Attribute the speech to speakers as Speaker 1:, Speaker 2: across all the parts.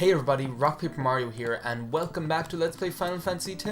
Speaker 1: Hey everybody, RockPaperMario here, and welcome back to Let's Play Final Fantasy X!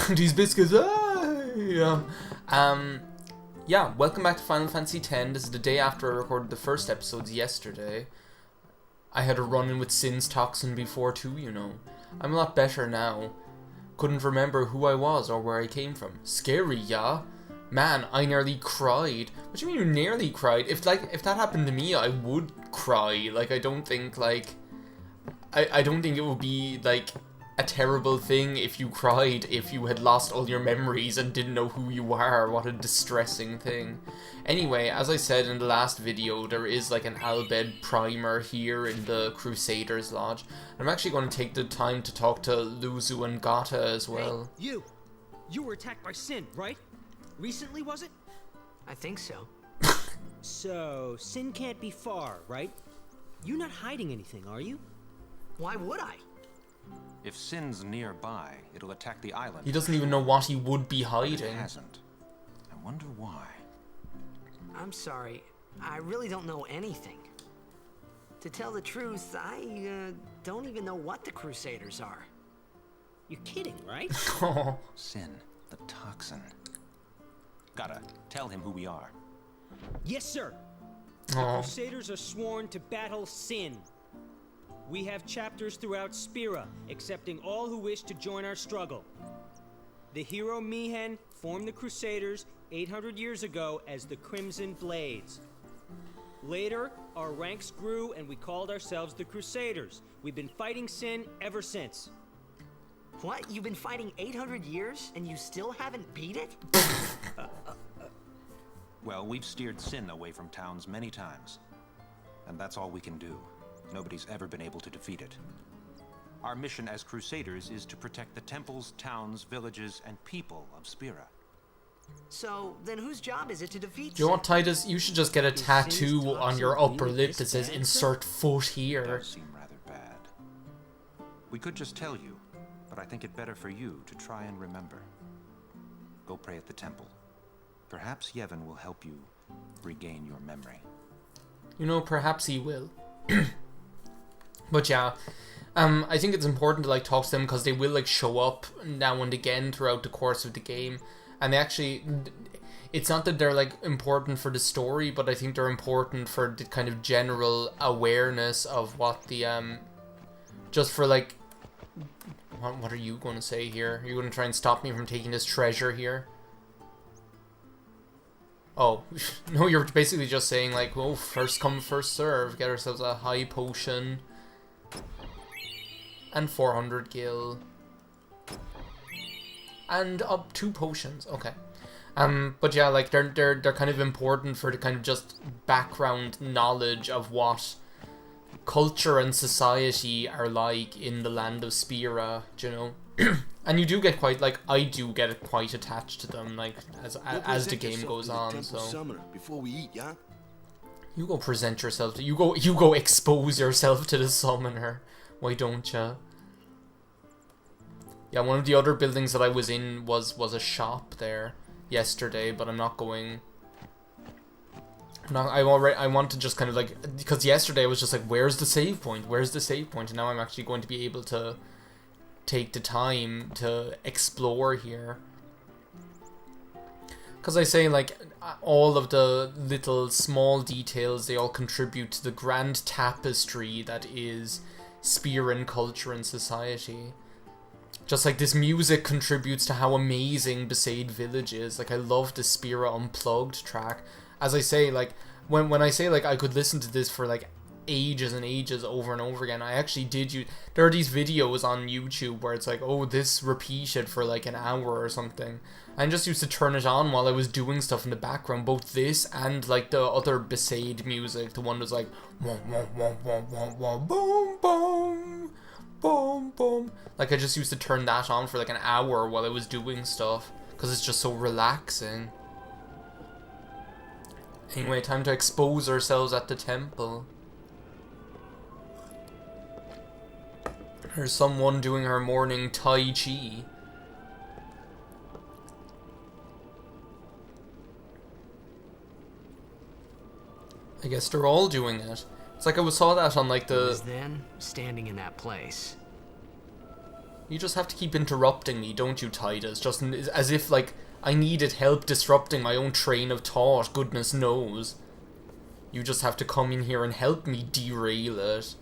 Speaker 1: These biscuits, yeah, welcome back to Final Fantasy X. This is the day after I recorded the first episodes yesterday. I had a run-in with Sin's toxin before too, you know. I'm a lot better now. Couldn't remember who I was or where I came from. Scary, yeah? Man, I nearly cried. What do you mean you nearly cried? If that happened to me, I would cry. Like, I don't think, like... I don't think it would be, like, a terrible thing if you cried if you had lost all your memories and didn't know who you are. What a distressing thing. Anyway, as I said in the last video, there is, like, an Albed primer here in the Crusaders Lodge. I'm actually going to take the time to talk to Luzu and Gata as well.
Speaker 2: Hey, you were attacked by Sin, right? Recently, was it?
Speaker 3: I think so.
Speaker 2: So, Sin can't be far, right? You're not hiding anything, are you?
Speaker 3: Why would I?
Speaker 4: If Sin's nearby, it'll attack the island.
Speaker 1: He doesn't even know what he would be hiding.
Speaker 4: It hasn't. I wonder why.
Speaker 3: I'm sorry. I really don't know anything. To tell the truth, I don't even know what the Crusaders are.
Speaker 2: You're kidding, right?
Speaker 1: Oh.
Speaker 4: Sin, the toxin. Gotta tell him who we are.
Speaker 2: Yes, sir. The Crusaders are sworn to battle Sin. We have chapters throughout Spira, accepting all who wish to join our struggle. The hero Mihen formed the Crusaders 800 years ago as the Crimson Blades. Later, our ranks grew and we called ourselves the Crusaders. We've been fighting Sin ever since.
Speaker 3: What? You've been fighting 800 years and you still haven't beat it?
Speaker 4: Well, we've steered Sin away from towns many times. And that's all we can do. Nobody's ever been able to defeat it. Our mission as Crusaders is to protect the temples, towns, villages, and people of Spira.
Speaker 3: So, then whose job is it to defeat
Speaker 1: Do you know what, Titus? You should just get a tattoo
Speaker 2: Sin's
Speaker 1: on your
Speaker 2: toxin
Speaker 1: upper
Speaker 2: really
Speaker 1: lip
Speaker 2: this
Speaker 1: that says
Speaker 2: bad,
Speaker 1: insert foot
Speaker 4: It
Speaker 1: here.
Speaker 4: does seem rather bad. We could just tell you, but I think it better for you to try and remember. Go pray at the temple. Perhaps Yevon will help you regain your memory.
Speaker 1: You know, perhaps he will. But yeah, I think it's important to, like, talk to them because they will, like, show up now and again throughout the course of the game. And they actually, it's not that they're, like, important for the story, but I think they're important for the kind of general awareness of what the, just for, like, what are you going to say here? Are you going to try and stop me from taking this treasure here? Oh, no, you're basically just saying, like, well, first come, first serve, get ourselves a high potion. And 400 gil. And up 2 potions. Okay. But yeah, like they're kind of important for the kind of just background knowledge of what culture and society are like in the land of Spira, you know. And you do get quite, like, I do get quite attached to them, like, as the game goes on. So
Speaker 5: Summoner before we eat, yeah?
Speaker 1: you go present yourself to, you go expose yourself to the summoner. Why don't ya? Yeah, one of the other buildings that I was in was a shop there yesterday, but I'm not going. I want to just kind of, like, because yesterday I was just like, where's the save point? Where's the save point? And now I'm actually going to be able to take the time to explore here. Because I say, like, all of the little small details, they all contribute to the grand tapestry that is Spiran culture and society. Just like this music contributes to how amazing Besaid Village is. Like, I love the Spira Unplugged track. As I say, like, when I say, like, I could listen to this for, like, ages and ages over and over again, I actually did use... There are these videos on YouTube where it's like, oh, this repeated for, like, an hour or something. I just used to turn it on while I was doing stuff in the background. Both this and, like, the other Besaid music. The one that's like... Wom, wom, wom, wom, wom, wom, boom, boom. Boom, boom. Like, I just used to turn that on for like an hour while I was doing stuff, because it's just so relaxing. Anyway, time to expose ourselves at the temple. There's someone doing her morning Tai Chi. I guess they're all doing it. It's like I saw that on like
Speaker 3: It
Speaker 1: the...
Speaker 3: was then, standing in that place.
Speaker 1: You just have to keep interrupting me, don't you, Titus? Just as if, like, I needed help disrupting my own train of thought, goodness knows. You just have to come in here and help me derail it.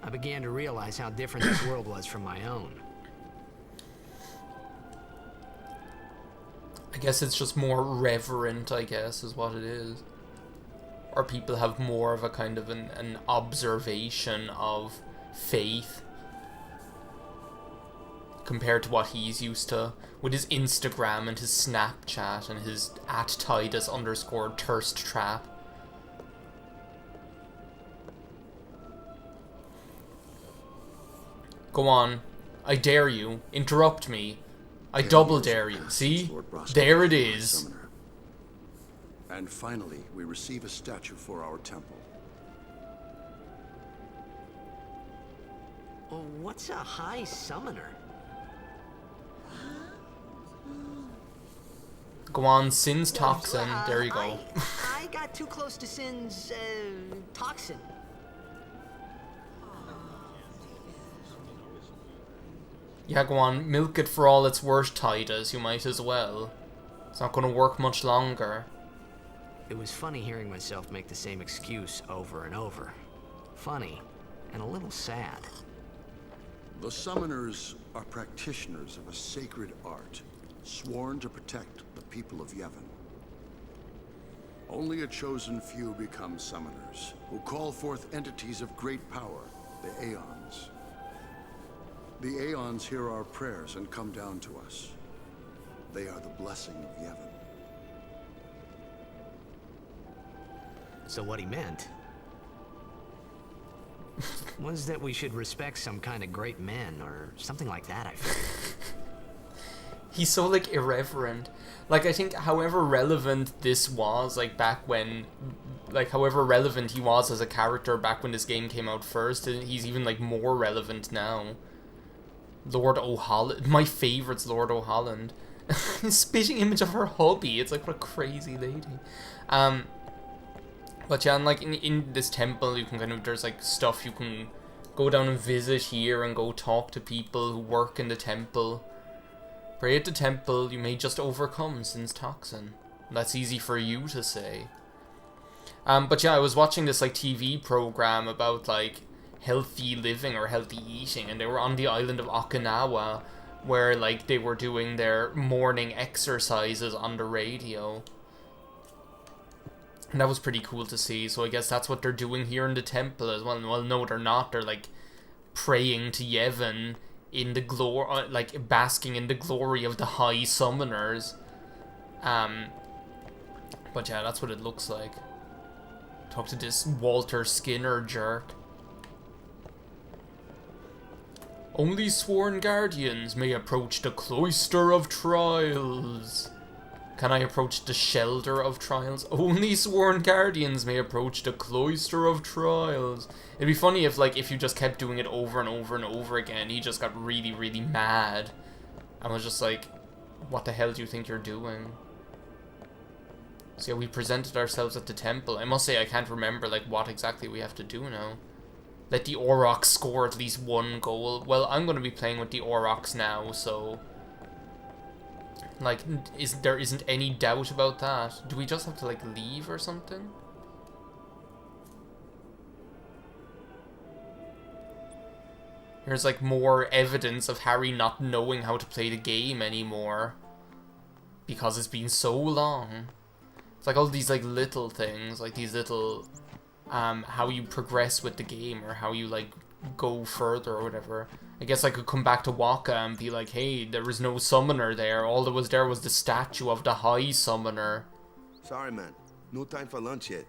Speaker 3: I began to realize how different this world was from my own.
Speaker 1: I guess it's just more reverent, I guess, is what it is. Or people have more of a kind of an observation of faith compared to what he's used to with his Instagram and his Snapchat and his @Titus_thirst trap. Go on. I dare you. Interrupt me. I double dare you. See? There it is.
Speaker 5: And finally, we receive a statue for our temple.
Speaker 3: Oh, what's a high summoner?
Speaker 1: Go on, Sin's toxin. There you go.
Speaker 3: I got too close to Sin's, toxin.
Speaker 1: Yeah, go on. Milk it for all it's worth, Titus. You might as well. It's not going to work much longer.
Speaker 3: It was funny hearing myself make the same excuse over and over. Funny, and a little sad.
Speaker 5: The summoners are practitioners of a sacred art, sworn to protect the people of Yevon. Only a chosen few become summoners, who call forth entities of great power, the Aeons. The Aeons hear our prayers and come down to us. They are the blessing of Yevon.
Speaker 3: So what he meant was that we should respect some kind of great men, or something like that, I feel.
Speaker 1: He's so, like, irreverent. Like, I think however relevant this was, like, back when... Like, however relevant he was as a character back when this game came out first, he's even, like, more relevant now. Lord O'Holland. My favourite's Lord O'Holland. Spitting image of her hubby. It's like, what a crazy lady. But yeah, and like in this temple, you can kind of, there's like stuff you can go down and visit here and go talk to people who work in the temple. Pray at the temple, you may just overcome Sin's toxin. That's easy for you to say. But yeah, I was watching this like TV program about like healthy living or healthy eating, and they were on the island of Okinawa, where like they were doing their morning exercises on the radio. And that was pretty cool to see, so I guess that's what they're doing here in the temple as well. Well, no, they're not. They're, like, praying to Yevon in the glory, like, basking in the glory of the High Summoners. But yeah, that's what it looks like. Talk to this Walter Skinner jerk. Only sworn guardians may approach the Cloister of Trials. Can I approach the Shelter of Trials? Only sworn guardians may approach the Cloister of Trials. It'd be funny if, like, if you just kept doing it over and over and over again, he just got really, really mad. And was just like, what the hell do you think you're doing? So yeah, we presented ourselves at the temple. I must say, I can't remember, like, what exactly we have to do now. Let the Aurochs score at least one goal. Well, I'm going to be playing with the Aurochs now, so... Like, there isn't any doubt about that. Do we just have to, like, leave or something? Here's, like, more evidence of Harry not knowing how to play the game anymore. Because it's been so long. It's like all these, like, little things. Like, these little... how you progress with the game, or how you, like, go further or whatever. I guess I could come back to Waka and be like, hey, there was no summoner there. All that was there was the statue of the High Summoner.
Speaker 6: Sorry, man. No time for lunch yet.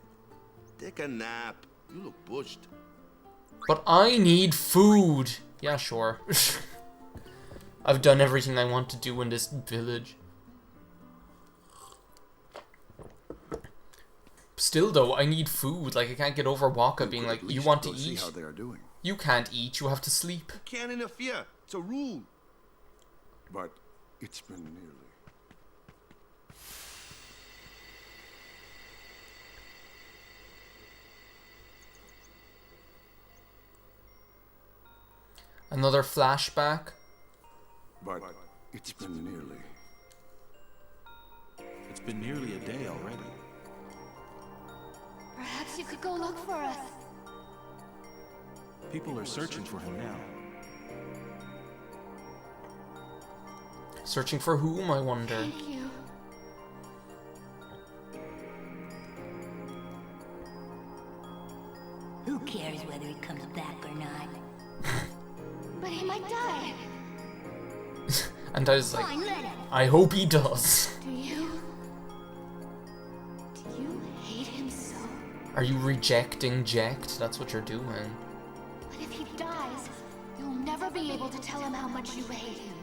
Speaker 6: Take a nap. You look pushed.
Speaker 1: But I need food. Yeah, sure. I've done everything I want to do in this village. Still, though, I need food. Like, I can't get over Waka being like, you want to eat?
Speaker 5: See how they are doing.
Speaker 1: You can't eat, you have to sleep.
Speaker 6: You can't interfere. It's a rule.
Speaker 5: But it's been nearly.
Speaker 1: Another flashback.
Speaker 5: But it's been nearly.
Speaker 7: It's been nearly a day already.
Speaker 8: Perhaps you could go look for us.
Speaker 7: People are searching for him now.
Speaker 1: Searching for whom, I wonder?
Speaker 8: Thank you.
Speaker 9: Who cares whether he comes back or not?
Speaker 8: But he might die.
Speaker 1: And I was like,
Speaker 9: Fine, let him.
Speaker 1: I hope he does.
Speaker 8: Do you hate him so?
Speaker 1: Are you rejecting Jekt? That's what you're doing.
Speaker 8: But if he dies, you'll never be able to tell him how much you hate him.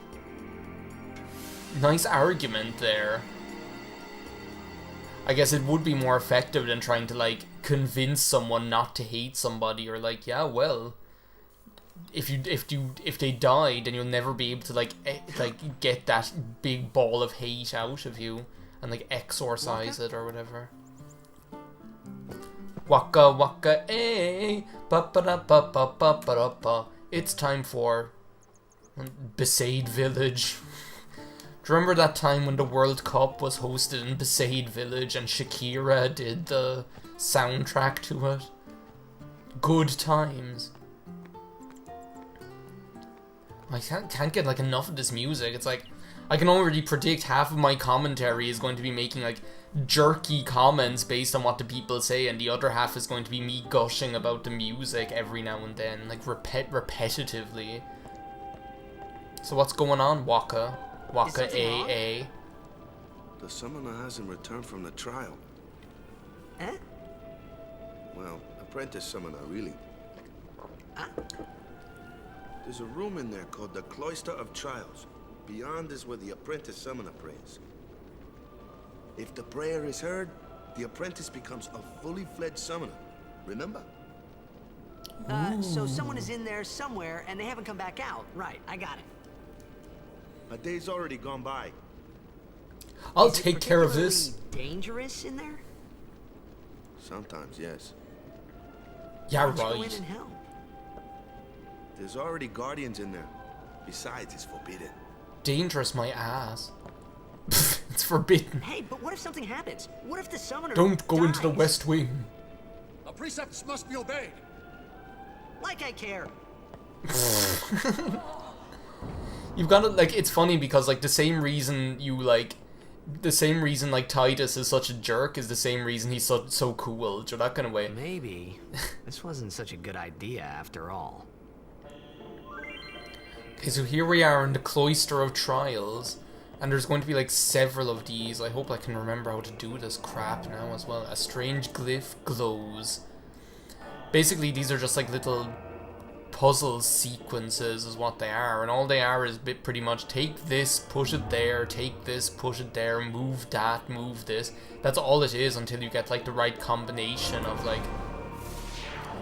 Speaker 1: Nice argument there. I guess it would be more effective than trying to, like, convince someone not to hate somebody, or like, yeah, well, if they die, then you'll never be able to like get that big ball of hate out of you and like exorcise it or whatever. Waka waka eh, ba ba da ba ba ba ba da ba. It's time for Besaid Village. Do you remember that time when the World Cup was hosted in Besaid Village and Shakira did the soundtrack to it? Good times. I can't get like enough of this music. It's like I can already predict half of my commentary is going to be making like jerky comments based on what the people say, and the other half is going to be me gushing about the music every now and then, like repetitively. So what's going on, Waka? Waka AA.
Speaker 6: The summoner hasn't returned from the trial.
Speaker 3: Eh?
Speaker 6: Well, apprentice summoner, really. There's a room in there called the Cloister of Trials. Beyond is where the apprentice summoner prays. If the prayer is heard, the apprentice becomes a fully fledged summoner. Remember?
Speaker 3: So someone is in there somewhere and they haven't come back out. Right, I got it.
Speaker 6: A day's already gone by.
Speaker 1: I'll
Speaker 3: Is it
Speaker 1: take care of this.
Speaker 3: particularly dangerous in there?
Speaker 6: Sometimes, yes.
Speaker 1: Yeah,
Speaker 3: Why don't you go in
Speaker 1: right.
Speaker 3: and help?
Speaker 6: There's already guardians in there. Besides, it's forbidden.
Speaker 1: Dangerous, my ass. It's forbidden.
Speaker 3: Hey, but what if something happens? What if the summoner
Speaker 1: Don't go into the
Speaker 3: dies?
Speaker 1: West Wing.
Speaker 10: Our precepts must be obeyed.
Speaker 3: Like I care.
Speaker 1: You've got to, like, it's funny because, like, the same reason like Titus is such a jerk is the same reason he's so cool, so that kind of way.
Speaker 3: Maybe this wasn't such a good idea after all.
Speaker 1: Okay, so here we are in the Cloister of Trials, and there's going to be like several of these. I hope I can remember how to do this crap now as well. A strange glyph glows. Basically, these are just like little puzzle sequences is what they are, and all they are is pretty much take this, push it there, take this, push it there, move that, move this. That's all it is until you get like the right combination of like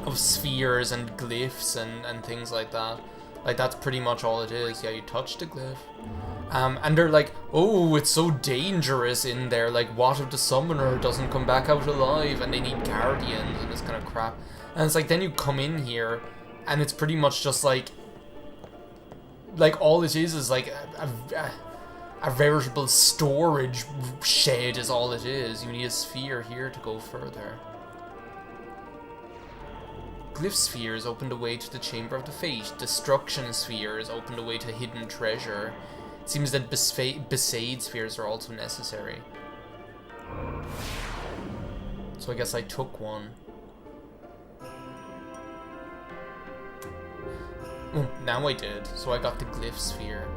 Speaker 1: of spheres and glyphs and things like that. Like that's pretty much all it is. Yeah, you touch the glyph. And they're like, oh, it's so dangerous in there, like what if the summoner doesn't come back out alive and they need guardians and this kind of crap. And it's like then you come in here and it's pretty much just like all it is like a veritable storage shed is all it is. You need a sphere here to go further. Glyph spheres open the way to the Chamber of the Fate. Destruction spheres open the way to hidden treasure. It seems that Besaid spheres are also necessary. So I guess I took one. Oh, now I did. So I got the glyph sphere.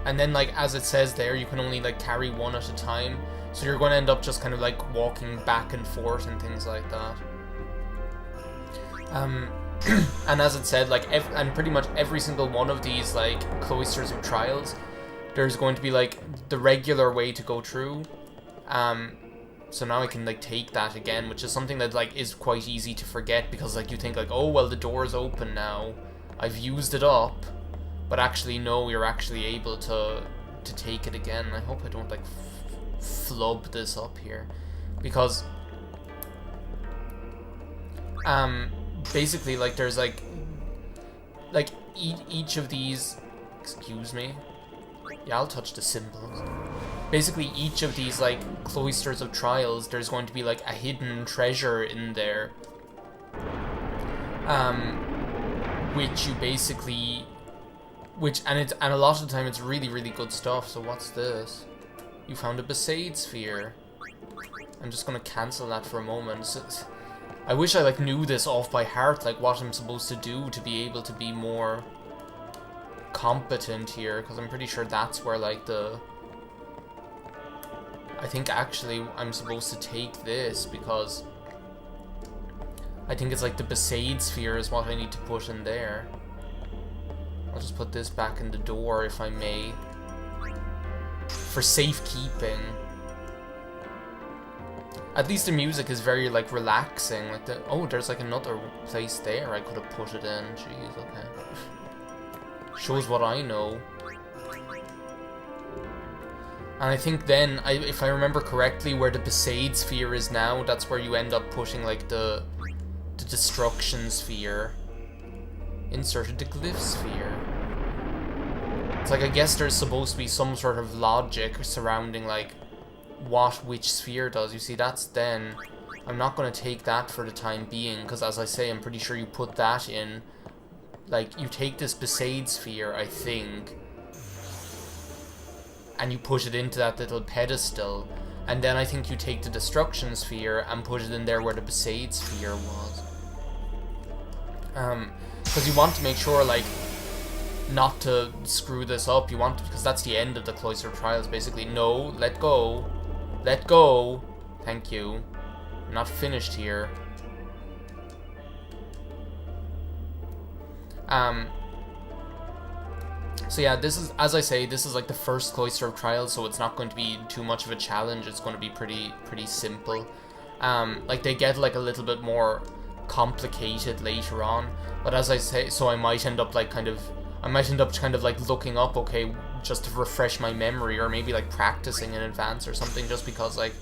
Speaker 1: And then, like, as it says there, you can only, like, carry one at a time. So you're going to end up just kind of, like, walking back and forth and things like that. And as it said, like, and pretty much every single one of these, like, cloisters of trials, there's going to be, like, the regular way to go through. So now I can, like, take that again, which is something that, like, is quite easy to forget because, like, you think, like, oh, well, the door is open now. I've used it up. But actually, no, you're actually able to take it again. I hope I don't, like, flub this up here. Because, basically, like, there's, like, each of these, excuse me, yeah, I'll touch the symbols. Basically, each of these like cloisters of trials, there's going to be like a hidden treasure in there, which you basically, and a lot of the time it's really, really good stuff. So what's this? You found a Besaid sphere. I'm just gonna cancel that for a moment. So, I wish I like knew this off by heart, like what I'm supposed to do to be able to be more competent here, because I'm pretty sure that's where like I think actually I'm supposed to take this, because I think it's like the Besaid sphere is what I need to put in there. I'll just put this back in the door if I may, for safekeeping. At least the music is very like relaxing. Like oh, there's like another place there I could have put it in. Jeez, okay. Shows what I know. And I think then, if I remember correctly, where the Besaid sphere is now, that's where you end up putting like the destruction sphere. Inserted the glyph sphere. It's like, I guess there's supposed to be some sort of logic surrounding like which sphere does. You see, that's then. I'm not going to take that for the time being, because as I say, I'm pretty sure you put that in. Like, you take this Besaid sphere, I think, and you put it into that little pedestal, and then I think you take the destruction sphere and put it in there where the Besaid sphere was. Because you want to make sure, like, not to screw this up. You want to, because that's the end of the Cloister Trials, basically. No, let go. Let go. Thank you. I'm not finished here. So yeah, this is, as I say, this is like the first Cloister of Trials, so it's not going to be too much of a challenge. It's going to be pretty simple. Like, they get like a little bit more complicated later on, but as I say, so I might end up like kind of like looking up, okay, just to refresh my memory, or maybe like practicing in advance or something, just because like,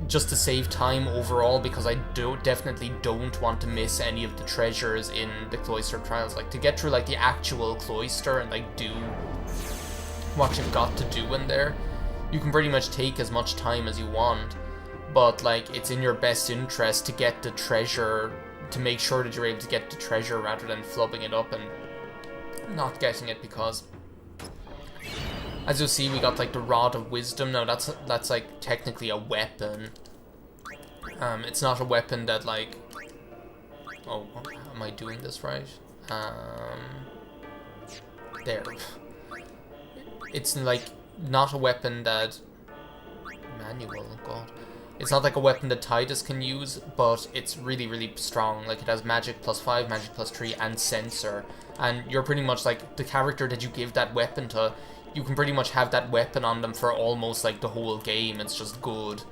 Speaker 1: just to save time overall, because I definitely don't want to miss any of the treasures in the Cloister Trials. Like, to get through like the actual cloister and like do what you've got to do in there, you can pretty much take as much time as you want, but like, it's in your best interest to get the treasure, to make sure that you're able to get the treasure rather than flubbing it up and not getting it, because as you'll see, we got like the Rod of Wisdom. Now that's like technically a weapon. It's not a weapon that like, oh, am I doing this right? There. It's like not a weapon that manual, god. It's not like a weapon that Tidus can use, but it's really, really strong. Like, it has magic +5, magic +3, and sensor. And you're pretty much like, the character that you give that weapon to, you can pretty much have that weapon on them for almost like the whole game. It's just good.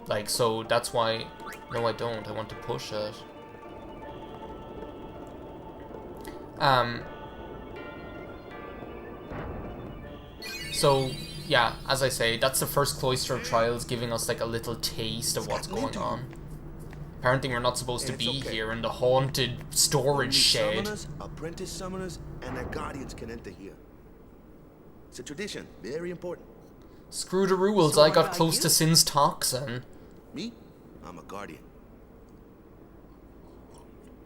Speaker 1: Like, so that's why, no I don't, I want to push it. So, yeah, as I say, that's the first Cloister of Trials, giving us like a little taste of what's going on. Apparently we're not supposed to be here in the haunted storage shed.
Speaker 6: Summoners, apprentice summoners, and their guardians can enter here. It's a tradition, very important.
Speaker 1: Screw the rules, I got close to Sin's toxin.
Speaker 6: Me? I'm a guardian.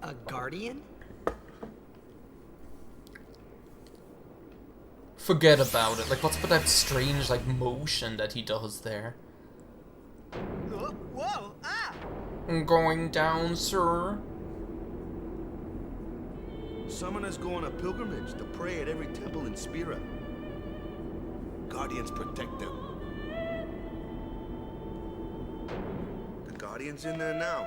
Speaker 3: A guardian?
Speaker 1: Forget about it. Like, what's with that strange, like, motion that he does there?
Speaker 3: Whoa! Ah!
Speaker 1: I'm going down, sir.
Speaker 6: Summoners go on a pilgrimage to pray at every temple in Spira. Guardians protect them. The Guardian's in there now.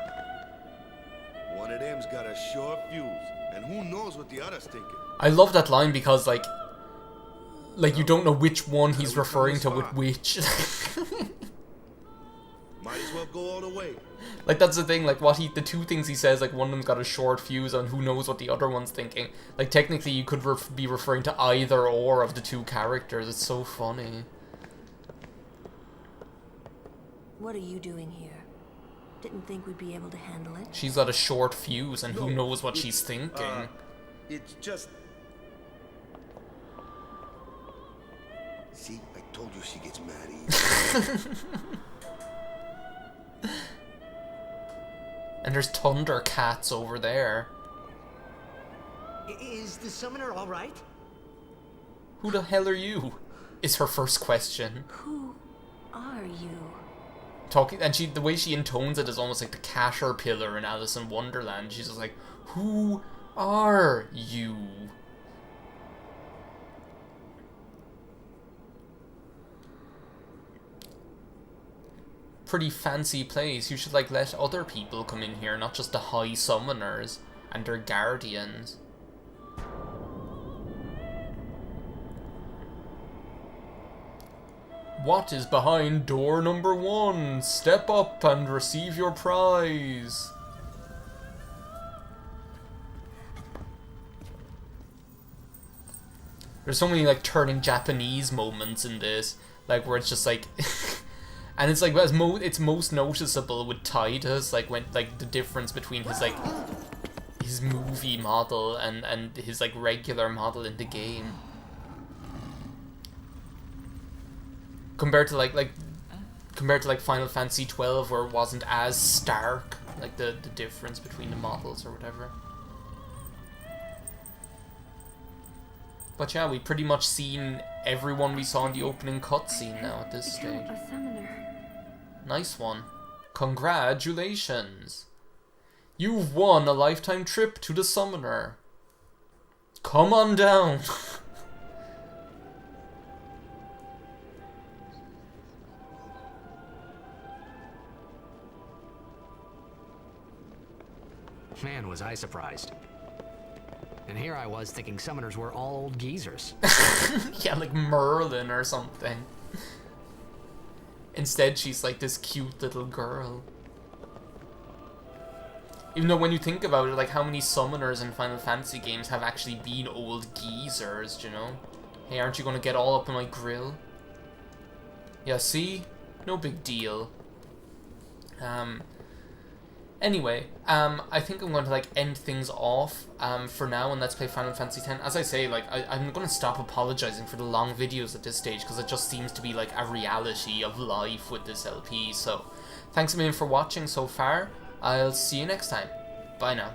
Speaker 6: One of them's got a short fuse, and who knows what the other's thinking.
Speaker 1: I love that line because, like you don't know which one he's referring to with which.
Speaker 6: Might as well go all the way.
Speaker 1: Like, that's the thing, like, the two things he says, like, one of them's got a short fuse, and who knows what the other one's thinking. Like, technically, you could be referring to either or of the two characters. It's so funny.
Speaker 9: What are you doing here? Didn't think we'd be able to handle it.
Speaker 1: She's got a short fuse, and who knows what she's thinking.
Speaker 6: It's just... See, I told you she gets mad easy.
Speaker 1: And there's Thundercats over there.
Speaker 3: Is the summoner all right?
Speaker 1: Who the hell are you? Is her first question.
Speaker 9: Who are you?
Speaker 1: Talking, and the way she intones it is almost like the caterpillar in Alice in Wonderland. She's just like, who are you? Pretty fancy place. You should like let other people come in here, not just the high summoners and their guardians. What is behind door number 1? Step up and receive your prize. There's so many like turning Japanese moments in this, like where it's just like and it's like it's most noticeable with Titus, like when like the difference between his like his movie model and his like regular model in the game. Compared to like Final Fantasy 12, where it wasn't as stark, like the difference between the models or whatever. But yeah, we've pretty much seen everyone we saw in the opening cutscene now at this stage.
Speaker 9: A summoner.
Speaker 1: Nice one. Congratulations. You've won a lifetime trip to the summoner. Come on down.
Speaker 3: Man, was I surprised. And here I was thinking summoners were all old geezers.
Speaker 1: Yeah, like Merlin or something. Instead, she's like this cute little girl. Even though when you think about it, like how many summoners in Final Fantasy games have actually been old geezers, you know? Hey, aren't you gonna get all up in my grill? Yeah, see? No big deal. Anyway, I think I'm going to like end things off for now and let's play Final Fantasy X. As I say, like I'm going to stop apologizing for the long videos at this stage because it just seems to be like a reality of life with this LP. So, thanks a million for watching so far. I'll see you next time. Bye now.